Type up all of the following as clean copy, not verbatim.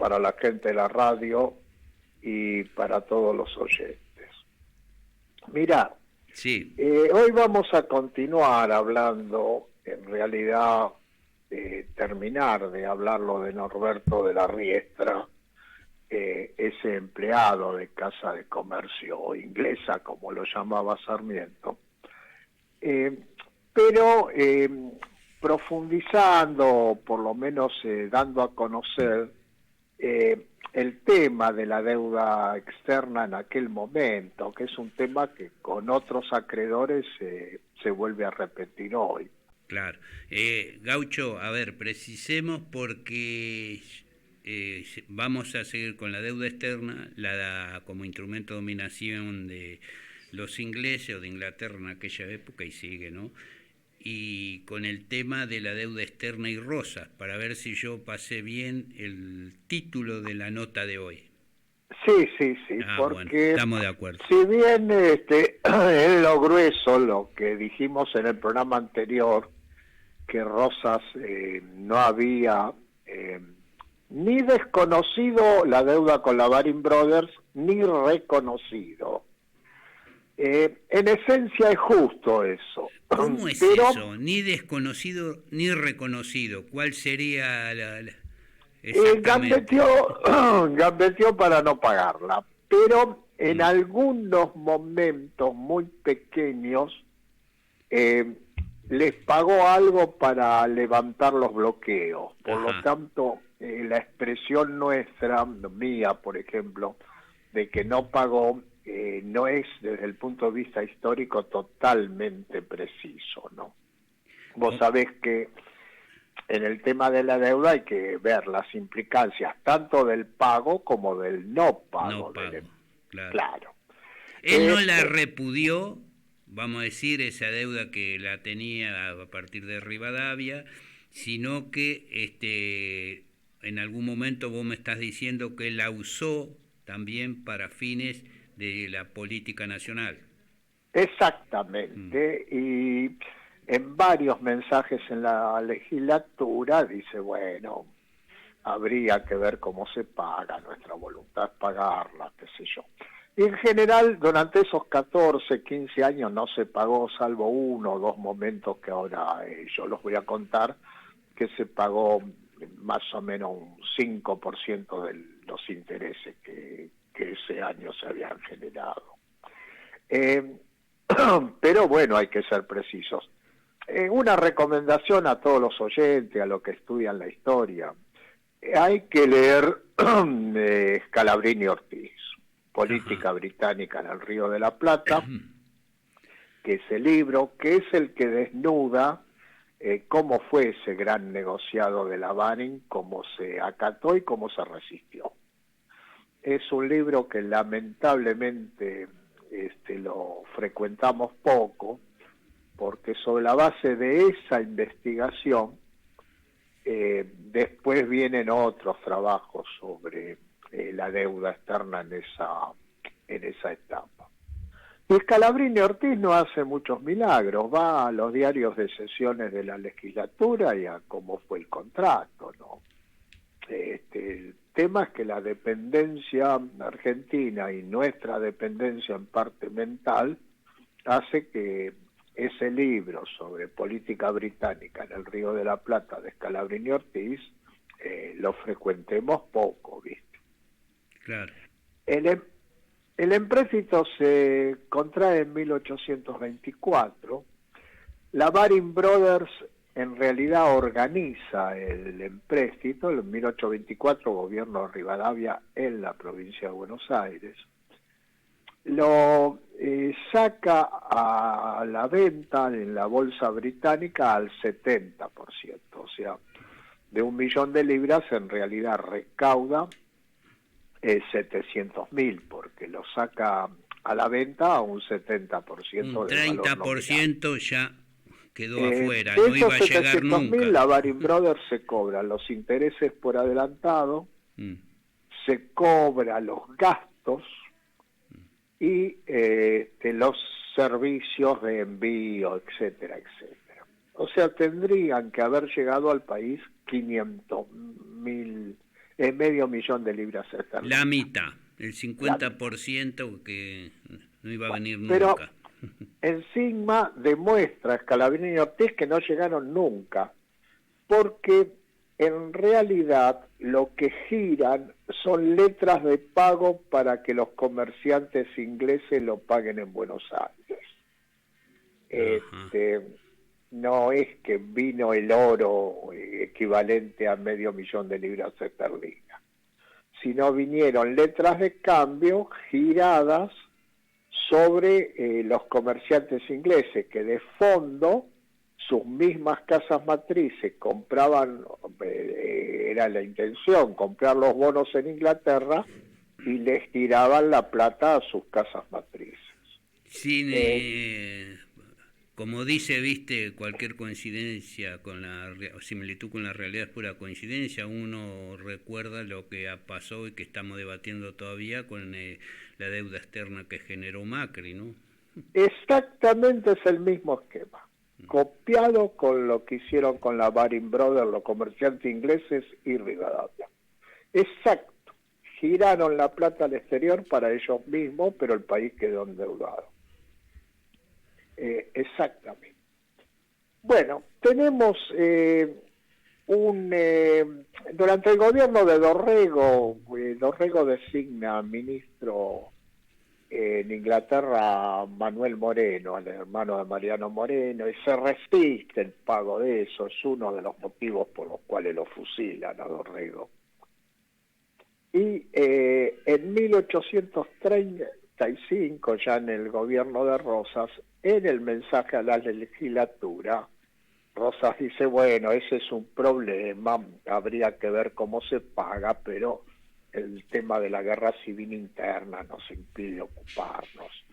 para la gente de la radio y para todos los oyentes. Mira, Sí. Hoy vamos a continuar hablando, en realidad, terminar de hablarlo de Norberto de la Riestra, ese empleado de Casa de Comercio inglesa, como lo llamaba Sarmiento, pero profundizando, por lo menos dando a conocer el tema de la deuda externa en aquel momento, que es un tema que con otros acreedores se vuelve a repetir hoy. Claro. Gaucho, a ver, precisemos porque vamos a seguir con la deuda externa, como instrumento de dominación de los ingleses o de Inglaterra en aquella época, y sigue, ¿no? Y con el tema de la deuda externa y rosas, para ver si yo pasé bien el título de la nota de hoy. Sí, Bueno, porque estamos de acuerdo. si bien es lo grueso, lo que dijimos en el programa anterior, que Rosas no había ni desconocido la deuda con la Baring Brothers, ni reconocido. En esencia es justo eso. ¿Cómo es pero eso? Ni desconocido ni reconocido. ¿Cuál sería exactamente? gambeteó para no pagarla, pero en Mm. algunos momentos muy pequeños les pagó algo para levantar los bloqueos. Por lo Ajá. tanto, la expresión nuestra, mía por ejemplo, de que no pagó, no es desde el punto de vista histórico totalmente preciso, ¿no? Vos sabés que en el tema de la deuda hay que ver las implicancias tanto del pago como del no pago. No pago, claro. Claro. Él no la repudió, vamos a decir, esa deuda que la tenía a partir de Rivadavia, sino que en algún momento vos me estás diciendo que la usó también para fines de la política nacional. Exactamente, y en varios mensajes en la legislatura dice, bueno, habría que ver cómo se paga, nuestra voluntad es pagarla, qué sé yo. Y en general, durante esos 14, 15 años no se pagó, salvo uno o dos momentos que ahora yo los voy a contar, que se pagó más o menos un 5% de los intereses que ese año se habían generado. Pero bueno, hay que ser precisos. Una recomendación a todos los oyentes, a los que estudian la historia, hay que leer Scalabrini Ortiz, Política Británica en el Río de la Plata, que es el libro, que es el que desnuda cómo fue ese gran negociado de la Baring, cómo se acató y cómo se resistió. Es un libro que lamentablemente lo frecuentamos poco, porque sobre la base de esa investigación después vienen otros trabajos sobre la deuda externa en esa etapa. Y Scalabrini Ortiz no hace muchos milagros, va a los diarios de sesiones de la legislatura y a cómo fue el contrato, ¿no? El tema es que la dependencia argentina y nuestra dependencia en parte mental hace que ese libro sobre política británica en el Río de la Plata de Scalabrini Ortiz lo frecuentemos poco, ¿viste? Claro. El empréstito se contrae en 1824. La Baring Brothers en realidad organiza el empréstito, en 1824, gobierno de Rivadavia en la provincia de Buenos Aires. Lo saca a la venta en la bolsa británica al 70%, o sea, de 1 millón de libras en realidad recauda 700.000, porque lo saca a la venta a un 70% Un del valor 30% nominal. ya quedó afuera, De no iba esos a llegar 700.000, nunca. la Baring Brothers se cobran los intereses por adelantado, se cobra los gastos y los servicios de envío, etcétera, etcétera. O sea, tendrían que haber llegado al país 500.000 medio millón de libras esterlinas. La mitad, el 50% que no iba a venir Pero nunca. encima demuestra Scalabrini y Ortiz que no llegaron nunca, porque en realidad lo que giran son letras de pago para que los comerciantes ingleses lo paguen en Buenos Aires. No es que vino el oro equivalente a medio millón de libras esterlinas, sino vinieron letras de cambio giradas sobre los comerciantes ingleses, que de fondo sus mismas casas matrices compraban, era la intención, comprar los bonos en Inglaterra y les tiraban la plata a sus casas matrices. Sin, como dice, viste, cualquier coincidencia con o similitud con la realidad es pura coincidencia. Uno recuerda lo que pasó y que estamos debatiendo todavía con la deuda externa que generó Macri, ¿no? Exactamente, es el mismo esquema, copiado con lo que hicieron con la Baring Brothers, los comerciantes ingleses y Rivadavia. Exacto, giraron la plata al exterior para ellos mismos, pero el país quedó endeudado. Exactamente. Bueno, tenemos durante el gobierno de Dorrego designa ministro en Inglaterra Manuel Moreno, el hermano de Mariano Moreno, y se resiste el pago de eso, es uno de los motivos por los cuales lo fusilan a Dorrego. Y en 1835, ya en el gobierno de Rosas, en el mensaje a la legislatura, Rosas dice, bueno, ese es un problema, habría que ver cómo se paga, pero el tema de la guerra civil interna nos impide ocuparnos.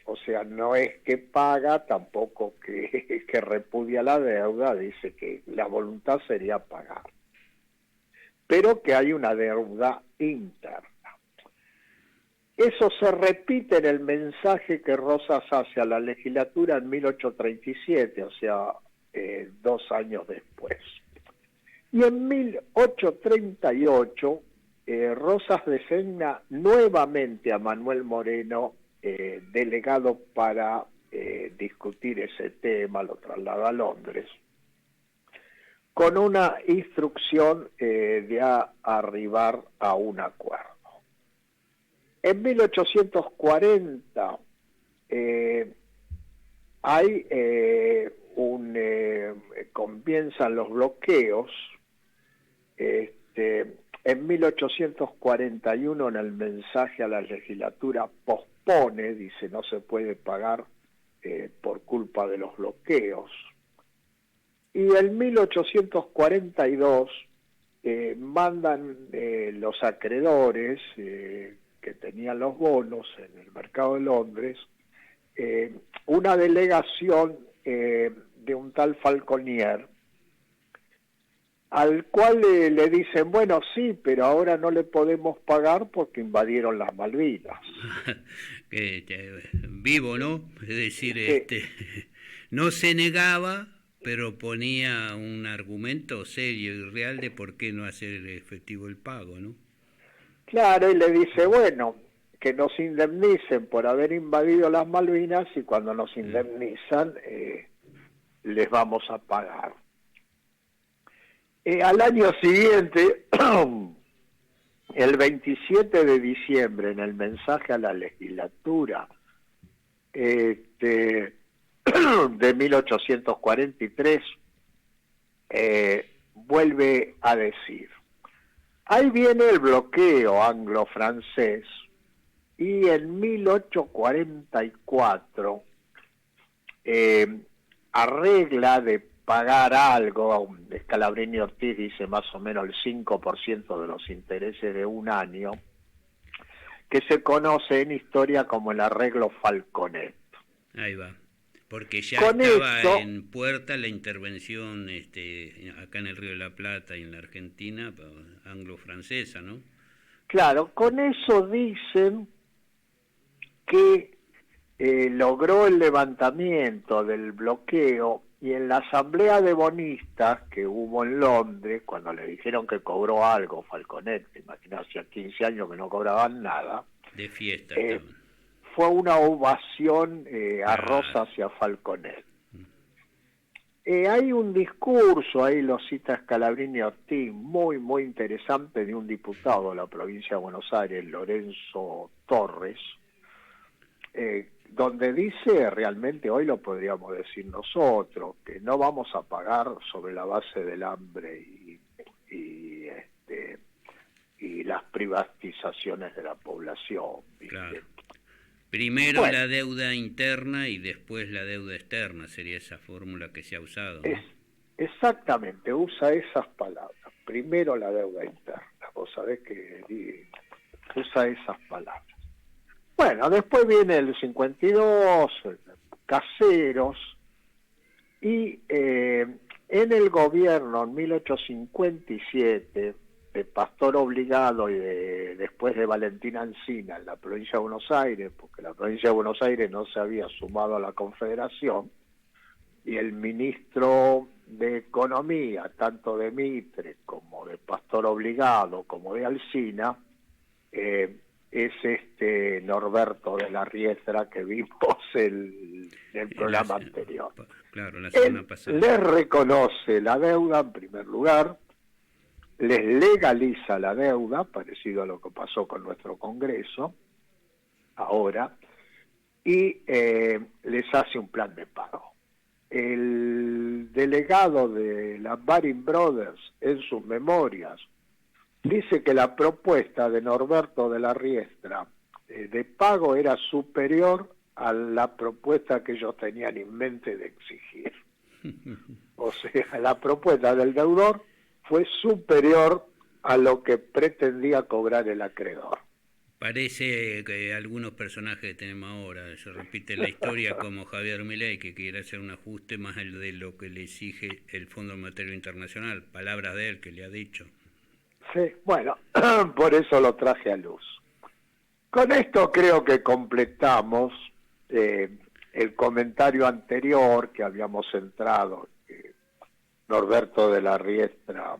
O sea, no es que paga, tampoco que repudia la deuda, dice que la voluntad sería pagar, pero que hay una deuda interna. Eso se repite en el mensaje que Rosas hace a la legislatura en 1837, o sea, 2 años después. Y en 1838, Rosas designa nuevamente a Manuel Moreno delegado para discutir ese tema, lo traslada a Londres, con una instrucción de arribar a un acuerdo. En 1840 comienzan los bloqueos. En 1841, en el mensaje a la legislatura, pospone, dice no se puede pagar por culpa de los bloqueos. Y en 1842 mandan los acreedores que tenían los bonos en el mercado de Londres, una delegación de un tal Falconier, al cual le dicen, bueno, sí, pero ahora no le podemos pagar porque invadieron las Malvinas. Vivo, ¿no? Es decir, no se negaba, pero ponía un argumento serio y real de por qué no hacer efectivo el pago, ¿no? Claro, y le dice, bueno, que nos indemnicen por haber invadido las Malvinas y cuando nos indemnizan les vamos a pagar. Al año siguiente, el 27 de diciembre, en el mensaje a la legislatura de 1843, vuelve a decir, ahí viene el bloqueo anglo-francés, y en 1844 arregla de pagar algo, Scalabrini Ortiz dice más o menos el 5% de los intereses de un año, que se conoce en historia como el arreglo Falconet. Ahí va, porque ya estaba en puerta la intervención acá en el Río de la Plata y en la Argentina, anglo-francesa, ¿no? Claro, con eso dicen que logró el levantamiento del bloqueo y en la asamblea de bonistas que hubo en Londres, cuando le dijeron que cobró algo Falconet, que imagínate, hacía 15 años que no cobraban nada, De fiesta eh, estaban. fue una ovación a Claro. rosa hacia Falconet. Hay un discurso, ahí lo cita Scalabrini Ortiz, muy, muy interesante, de un diputado de la provincia de Buenos Aires, Lorenzo Torres, donde dice, realmente hoy lo podríamos decir nosotros, que no vamos a pagar sobre la base del hambre y las privatizaciones de la población, Claro. ¿viste? Primero Bueno, la deuda interna y después la deuda externa, sería esa fórmula que se ha usado, es ¿no? exactamente, usa esas palabras. Primero la deuda interna, vos sabés que usa esas palabras. Bueno, después viene el 52, Caseros, y en el gobierno en 1857, de Pastor Obligado y después de Valentín Alsina en la provincia de Buenos Aires, porque la provincia de Buenos Aires no se había sumado a la Confederación, y el ministro de Economía, tanto de Mitre como de Pastor Obligado como de Alsina, es Norberto de la Riestra que vimos el La programa se- anterior. claro, la semana Él pasada. les reconoce la deuda en primer lugar, les legaliza la deuda, parecido a lo que pasó con nuestro Congreso ahora, y les hace un plan de pago. El delegado de la Baring Brothers, en sus memorias, dice que la propuesta de Norberto de la Riestra de pago era superior a la propuesta que ellos tenían en mente de exigir. O sea, la propuesta del deudor fue superior a lo que pretendía cobrar el acreedor. Parece que algunos personajes que tenemos ahora, se repite la historia como Javier Milei, que quiere hacer un ajuste más el de lo que le exige el Fondo Monetario Internacional, palabras de él que le ha dicho. Sí, bueno, por eso lo traje a luz. Con esto creo que completamos eh, el comentario anterior que habíamos centrado, que Norberto de la Riestra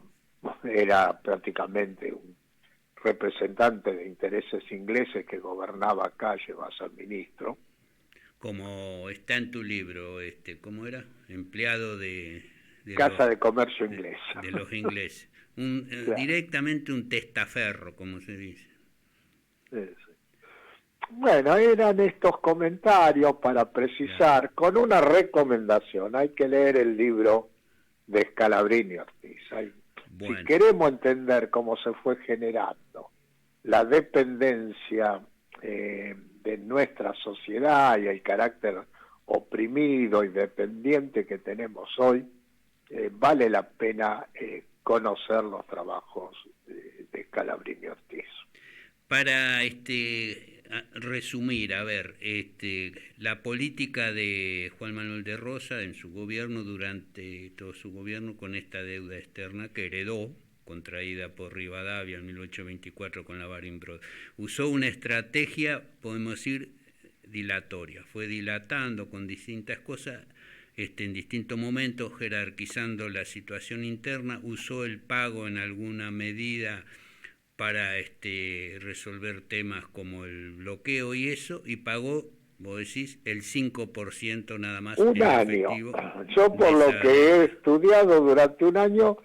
era prácticamente un representante de intereses ingleses que gobernaba acá, llegó a ser ministro. Como está en tu libro, ¿cómo era? Empleado de los Casa de Comercio Inglesa. de los ingleses. Claro, Directamente un testaferro, como se dice. sí, sí. Bueno, eran estos comentarios para Claro. precisar, con una recomendación. Hay que leer el libro de Scalabrini Ortiz. Si Bueno, queremos entender cómo se fue generando la dependencia de nuestra sociedad y el carácter oprimido y dependiente que tenemos hoy, vale la pena conocer los trabajos de Scalabrini Ortiz. para resumir, a ver, la política de Juan Manuel de Rosa en su gobierno, durante todo su gobierno, con esta deuda externa que heredó, contraída por Rivadavia en 1824 con la Baring Brothers, usó una estrategia, podemos decir, dilatoria. Fue dilatando con distintas cosas, en distintos momentos, jerarquizando la situación interna, usó el pago en alguna medida para resolver temas como el bloqueo y eso, y pagó, vos decís, el 5% nada más Un en año. efectivo Yo de por lo esa que he deuda. estudiado durante un año,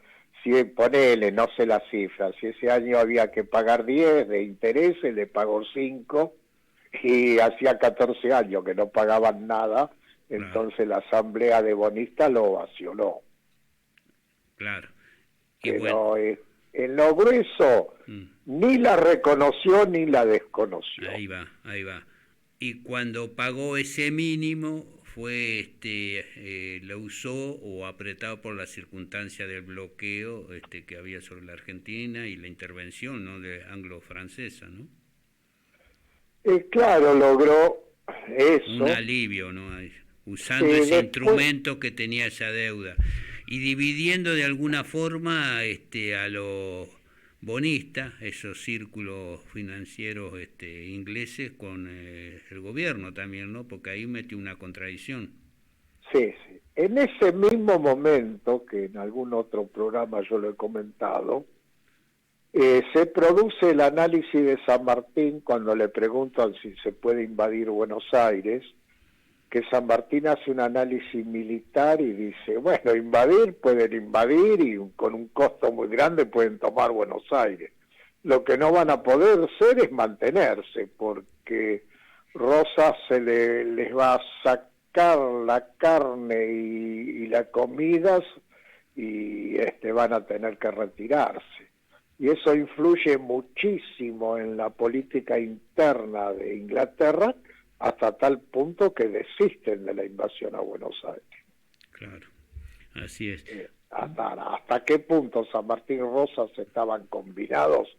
si ponele, no sé la cifra, si ese año había que pagar 10 de intereses, le pagó 5 y hacía 14 años que no pagaban nada, Claro, entonces la asamblea de bonistas lo ovacionó. claro. Y bueno, Pero en lo grueso ni la reconoció ni la desconoció. ahí va, ahí va. Y cuando pagó ese mínimo fue lo usó o apretado por la circunstancia del bloqueo que había sobre la Argentina y la intervención, ¿no?, de anglo-francesa, ¿no? Claro, logró Un eso. alivio, ¿no? Sí, Usando ese después, instrumento que tenía esa deuda y dividiendo de alguna forma a los bonistas, esos círculos financieros ingleses, con el gobierno también, ¿no? Porque ahí metió una contradicción. sí, sí. En ese mismo momento, que en algún otro programa yo lo he comentado, se produce el análisis de San Martín cuando le preguntan si se puede invadir Buenos Aires, que San Martín hace un análisis militar y dice, bueno, pueden invadir y con un costo muy grande pueden tomar Buenos Aires. Lo que no van a poder hacer es mantenerse, porque Rosas les va a sacar la carne y las comidas y van a tener que retirarse. Y eso influye muchísimo en la política interna de Inglaterra, hasta tal punto que desisten de la invasión a Buenos Aires. Claro, así es. Hasta qué punto San Martín y Rosas estaban combinados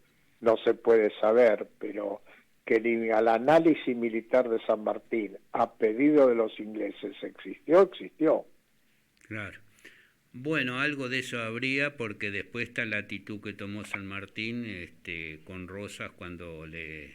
no se puede saber, pero que el análisis militar de San Martín a pedido de los ingleses existió. Claro. Bueno, algo de eso habría, porque después está la actitud que tomó San Martín con Rosas cuando le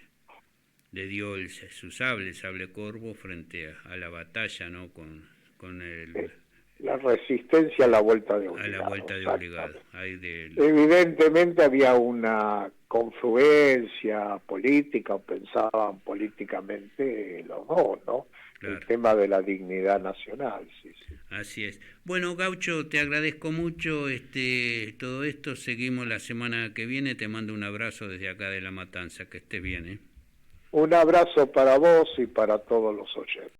dio su el sable corvo, frente a la batalla, ¿no? Con el... La resistencia a la vuelta de obligado. A la vuelta de obligado. Evidentemente había una confluencia política, o pensaban políticamente los dos, ¿no? Claro. El tema de la dignidad nacional, sí. Así es. Bueno, Gaucho, te agradezco mucho todo esto. Seguimos la semana que viene. Te mando un abrazo desde acá de La Matanza. Que estés bien, ¿eh? Un abrazo para vos y para todos los oyentes.